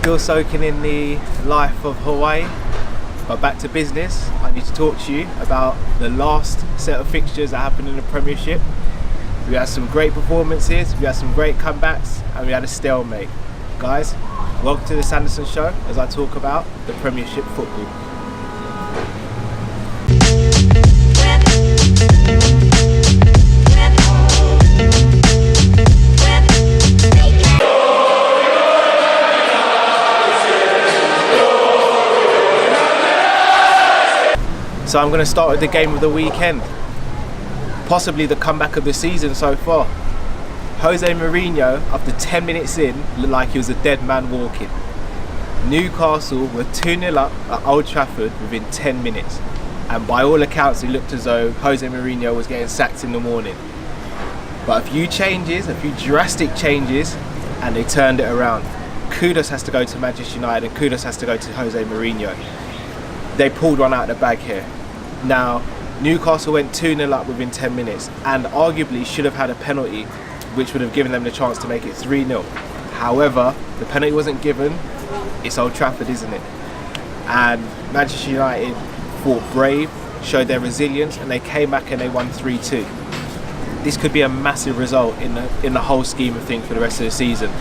Still soaking in the life of Hawaii, but back to business. I need to talk to you about the last set of fixtures that happened in the Premiership. We had some great performances, we had some great comebacks, and we had a stalemate. Guys, welcome to the Sanderson show as I talk about the Premiership football. So I'm going to start with the game of the weekend, possibly the comeback of the season so far. Jose Mourinho, after 10 minutes in, looked like he was a dead man walking. Newcastle were 2-0 up at Old Trafford within 10 minutes, and by all accounts it looked as though Jose Mourinho was getting sacked in the morning. But a few drastic changes, and they turned it around. Kudos has to go to Manchester United and kudos has to go to Jose Mourinho. They pulled one out of the bag here. Now, Newcastle went 2-0 up within 10 minutes and arguably should have had a penalty which would have given them the chance to make it 3-0. However, the penalty wasn't given. It's Old Trafford, isn't it? And Manchester United fought brave, showed their resilience, and they came back and they won 3-2. This could be a massive result in the whole scheme of things for the rest of the season.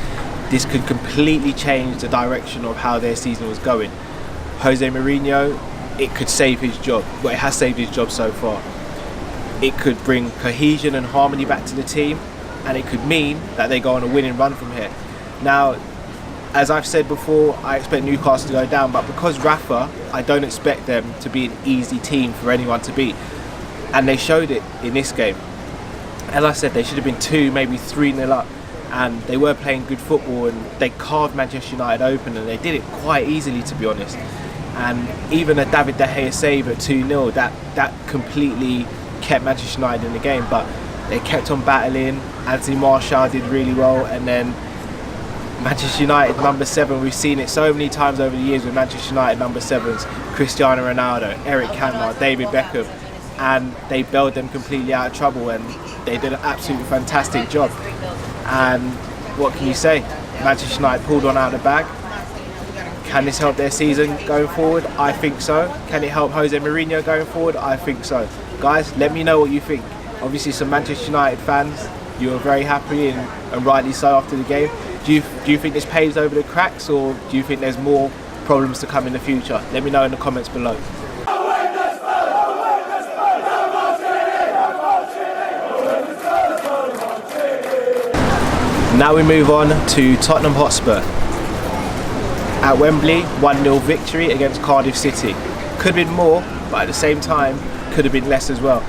This could completely change the direction of how their season was going. Jose Mourinho, it could save his job. Well, it has saved his job so far. It could bring cohesion and harmony back to the team, and it could mean that they go on a winning run from here. Now, as I've said before, I expect Newcastle to go down, but because Rafa, I don't expect them to be an easy team for anyone to beat. And they showed it in this game. As I said, they should have been 2, maybe 3-0 up, and they were playing good football, and they carved Manchester United open, and they did it quite easily, to be honest. And even a David De Gea save at 2-0, that completely kept Manchester United in the game. But they kept on battling. Anthony Martial did really well, and then Manchester United number 7. We've seen it so many times over the years with Manchester United number 7s: Cristiano Ronaldo, Eric Cantona, David Beckham, and they bailed them completely out of trouble, and they did an absolutely fantastic job. And what can you say? Manchester United pulled one out of the bag. Can this help their season going forward? I think so. Can it help Jose Mourinho going forward? I think so. Guys, let me know what you think. Obviously, some Manchester United fans, you were very happy and rightly so after the game. Do you think this paves over the cracks, or do you think there's more problems to come in the future? Let me know in the comments below. Now we move on to Tottenham Hotspur. At Wembley, 1-0 victory against Cardiff City. Could have been more, but at the same time, could have been less as well.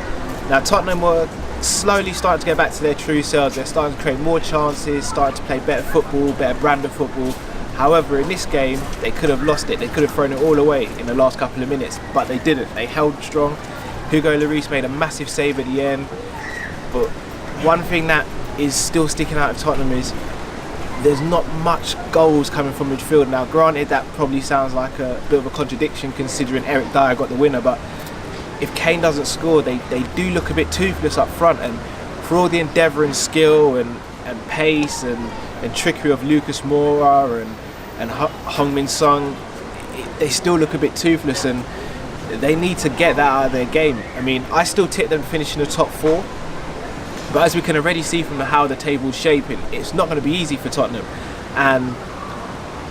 Now Tottenham were slowly starting to get back to their true selves. They're starting to create more chances, starting to play better football, better brand of football. However, in this game, they could have lost it. They could have thrown it all away in the last couple of minutes, but they didn't. They held strong. Hugo Lloris made a massive save at the end. But one thing that is still sticking out of Tottenham is there's not much goals coming from midfield. Now granted, that probably sounds like a bit of a contradiction considering Eric Dyer got the winner, but if Kane doesn't score, they do look a bit toothless up front. And for all the endeavour and skill and pace and trickery of Lucas Moura and Heung-min Son, they still look a bit toothless, and they need to get that out of their game. I mean, I still tip them finishing the top 4. But as we can already see from how the table's shaping, it's not going to be easy for Tottenham. And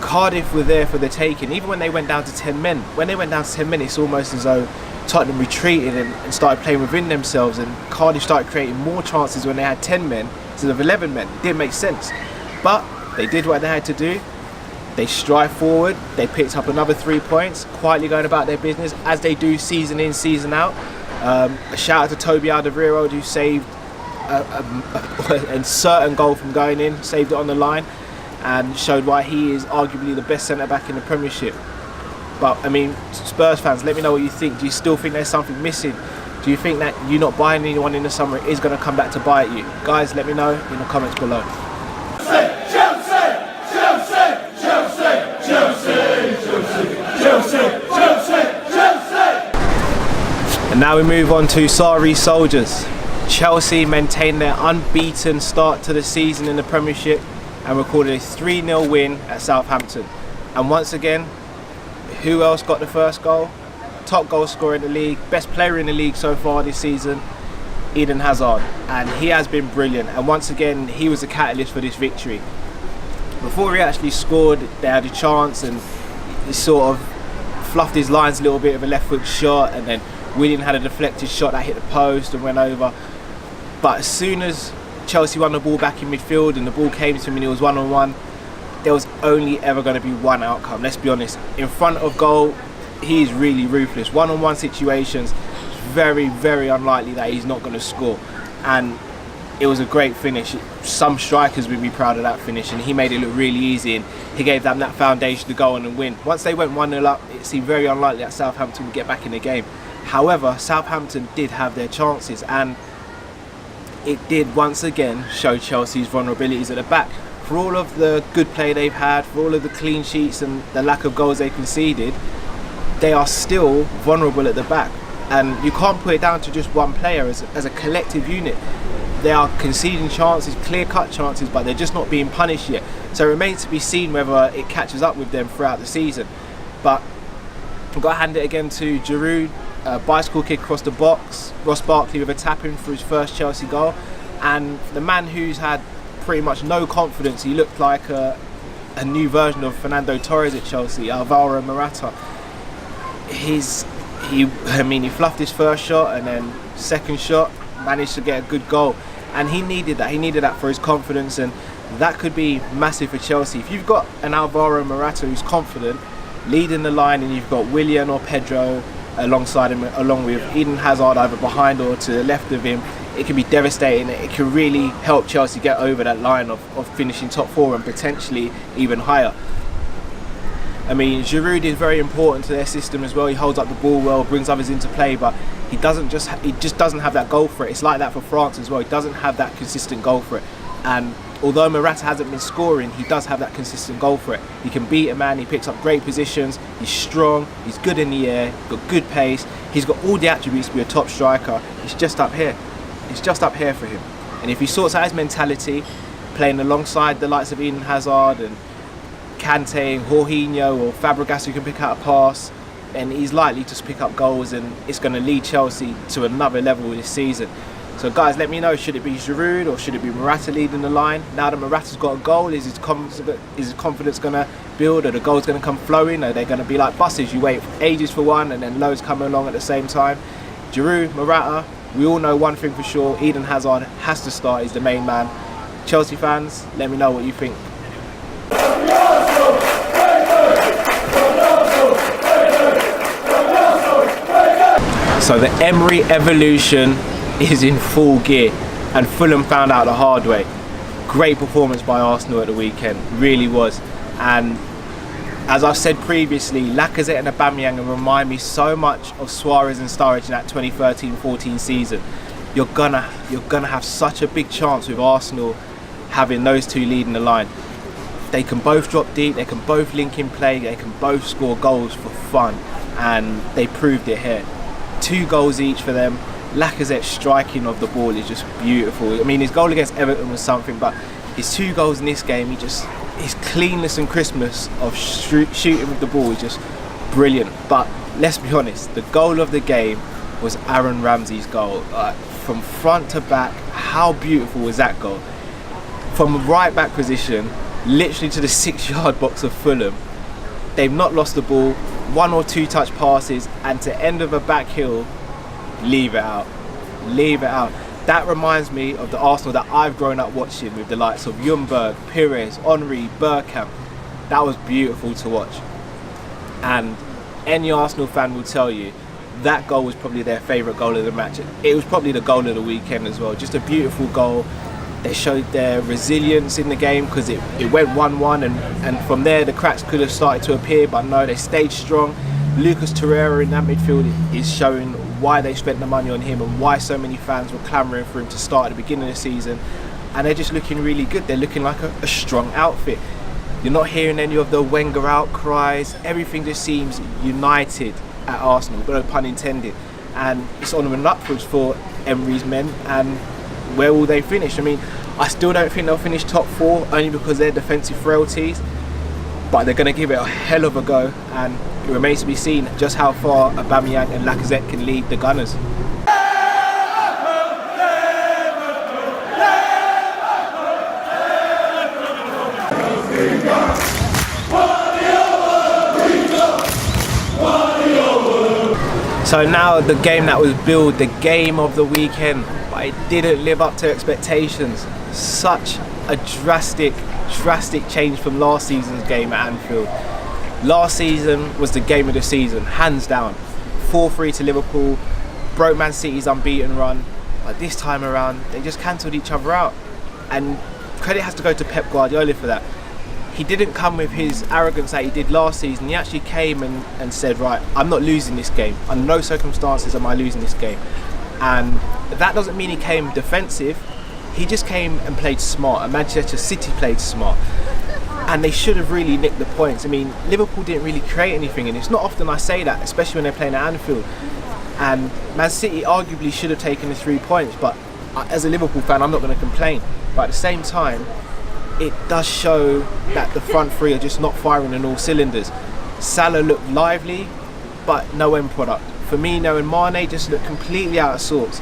Cardiff were there for the taking. Even when they went down to 10 men, it's almost as though Tottenham retreated and started playing within themselves, and Cardiff started creating more chances when they had 10 men instead of 11 men. It didn't make sense. But they did what they had to do. They strived forward. They picked up another 3 points, quietly going about their business, as they do season in, season out. A shout out to Toby Alderweireld, who saved a certain goal from going in, saved it on the line, and showed why he is arguably the best centre-back in the Premiership. But I mean, Spurs fans, let me know what you think. Do you still think there's something missing? Do you think that you not buying anyone in the summer is going to come back to bite you? Guys, let me know in the comments below. And now we move on to Sarri's Soldiers. Chelsea maintained their unbeaten start to the season in the Premiership and recorded a 3-0 win at Southampton. And once again, who else got the first goal? Top goal scorer in the league, best player in the league so far this season, Eden Hazard. And he has been brilliant. And once again, he was the catalyst for this victory. Before he actually scored, they had a chance and he sort of fluffed his lines a little bit with a left foot shot, and then Willian had a deflected shot that hit the post and went over. But as soon as Chelsea won the ball back in midfield and the ball came to him and he was one-on-one, there was only ever going to be one outcome. Let's be honest. In front of goal, he's really ruthless. One-on-one situations, it's very, very unlikely that he's not going to score. And it was a great finish. Some strikers would be proud of that finish, and he made it look really easy, and he gave them that foundation to go on and win. Once they went 1-0 up, it seemed very unlikely that Southampton would get back in the game. However, Southampton did have their chances, and it did once again show Chelsea's vulnerabilities at the back. For all of the good play they've had, for all of the clean sheets and the lack of goals they conceded, they are still vulnerable at the back. And you can't put it down to just one player. As a collective unit, they are conceding chances, clear-cut chances, but they're just not being punished yet. So it remains to be seen whether it catches up with them throughout the season. But I've got to hand it again to Giroud. Bicycle kick across the box. Ross Barkley with a tap-in for his first Chelsea goal. And the man who's had pretty much no confidence, he looked like a new version of Fernando Torres at Chelsea, Alvaro Morata. He fluffed his first shot, and then second shot, managed to get a good goal. And he needed that. He needed that for his confidence, and that could be massive for Chelsea. If you've got an Alvaro Morata who's confident, leading the line, and you've got Willian or Pedro alongside him, along with Eden Hazard either behind or to the left of him, it can be devastating. It can really help Chelsea get over that line of finishing top four and potentially even higher. I mean, Giroud is very important to their system as well. He holds up the ball well, brings others into play, but he just doesn't have that goal for it. It's like that for France as well. He doesn't have that consistent goal for it. And although Morata hasn't been scoring, he does have that consistent goal for it. He can beat a man, he picks up great positions, he's strong, he's good in the air, got good pace, he's got all the attributes to be a top striker. It's just up here. It's just up here for him. And if he sorts out his mentality, playing alongside the likes of Eden Hazard and Kante and Jorginho or Fabregas who can pick out a pass, and he's likely to pick up goals, and it's going to lead Chelsea to another level this season. So guys, let me know, should it be Giroud or should it be Morata leading the line? Now that Morata's got a goal, is his confidence going to build? Are the goals going to come flowing? Are they going to be like buses? You wait ages for one and then loads come along at the same time. Giroud, Morata, we all know one thing for sure, Eden Hazard has to start, he's the main man. Chelsea fans, let me know what you think. So the Emery evolution is in full gear, and Fulham found out the hard way. Great performance by Arsenal at the weekend, really was. And as I've said previously, Lacazette and Aubameyang remind me so much of Suarez and Sturridge in that 2013-14 season. You're gonna have such a big chance with Arsenal having those two leading the line. They can both drop deep, they can both link in play, they can both score goals for fun, and they proved it here. 2 goals each for them. Lacazette's striking of the ball is just beautiful. I mean, his goal against Everton was something, but his 2 goals in this game, his cleanness and crispness of shooting with the ball is just brilliant. But let's be honest, the goal of the game was Aaron Ramsey's goal. From front to back, how beautiful was that goal? From a right back position, literally to the 6-yard box of Fulham. They've not lost the ball, 1 or 2 touch passes, and to end of a back heel, leave it out. Leave it out. That reminds me of the Arsenal that I've grown up watching, with the likes of Ljungberg, Pires, Henry, Bergkamp. That was beautiful to watch. And any Arsenal fan will tell you that goal was probably their favourite goal of the match. It was probably the goal of the weekend as well. Just a beautiful goal. They showed their resilience in the game, because it went 1-1, and from there the cracks could have started to appear, but no, they stayed strong. Lucas Torreira in that midfield is showing why they spent the money on him and why so many fans were clamouring for him to start at the beginning of the season. And they're just looking really good. They're looking like a strong outfit. You're not hearing any of the Wenger outcries. Everything just seems united at Arsenal, no pun intended. And it's on and upwards for Emery's men. And where will they finish? I mean, I still don't think they'll finish top 4, only because they're defensive frailties. but they're going to give it a hell of a go, and it remains to be seen just how far Aubameyang and Lacazette can lead the Gunners. So now the game that was billed, the game of the weekend, but it didn't live up to expectations. Such a drastic change from last season's game at Anfield. Last season was the game of the season, hands down. 4-3 to Liverpool, broke Man City's unbeaten run. But this time around, they just cancelled each other out. And credit has to go to Pep Guardiola for that. He didn't come with his arrogance that he did last season. He actually came and said, right, I'm not losing this game. Under no circumstances am I losing this game. And that doesn't mean he came defensive. He just came and played smart. And Manchester City played smart. And they should have really nicked the points. I mean, Liverpool didn't really create anything. And it's not often I say that, especially when they're playing at Anfield. And Man City arguably should have taken the 3 points. But as a Liverpool fan, I'm not going to complain. But at the same time, it does show that the front three are just not firing on all cylinders. Salah looked lively, but no end product. Firmino and Mane just looked completely out of sorts.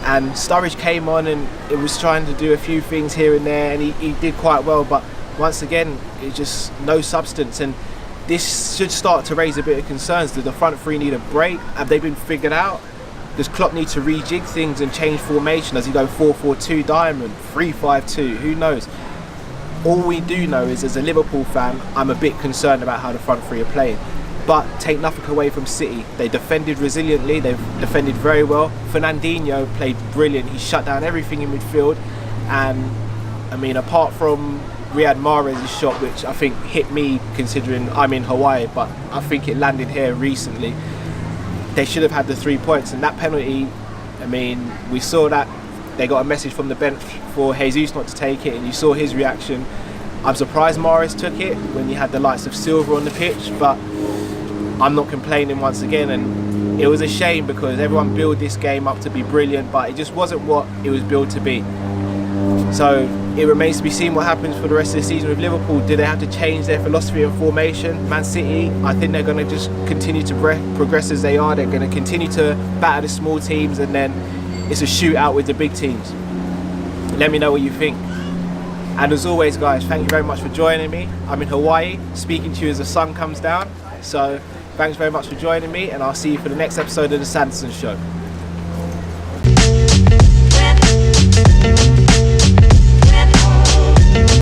And Sturridge came on and it was trying to do a few things here and there, and he did quite well, but once again, it's just no substance. And this should start to raise a bit of concerns. Do the front three need a break? Have they been figured out? Does Klopp need to rejig things and change formation? Does he go 4-4-2 diamond, 3-5-2? Who knows? All we do know is, as a Liverpool fan, I'm a bit concerned about how the front three are playing. But take nothing away from City. They defended resiliently, they've defended very well. Fernandinho played brilliant, he shut down everything in midfield. And I mean, apart from Riyad Mahrez's shot, which I think hit me considering I'm in Hawaii, but I think it landed here recently, they should have had the 3 points. And that penalty, I mean, we saw that they got a message from the bench for Jesus not to take it, and you saw his reaction. I'm surprised Mahrez took it when you had the likes of Silva on the pitch, but I'm not complaining once again. And it was a shame because everyone built this game up to be brilliant, but it just wasn't what it was built to be. So it remains to be seen what happens for the rest of the season with Liverpool. Do they have to change their philosophy and formation? Man City, I think they're going to just continue to progress as they are. They're going to continue to batter the small teams, and then it's a shootout with the big teams. Let me know what you think. And as always, guys, thank you very much for joining me. I'm in Hawaii, speaking to you as the sun comes down. So thanks very much for joining me, and I'll see you for the next episode of the Sanderson Show.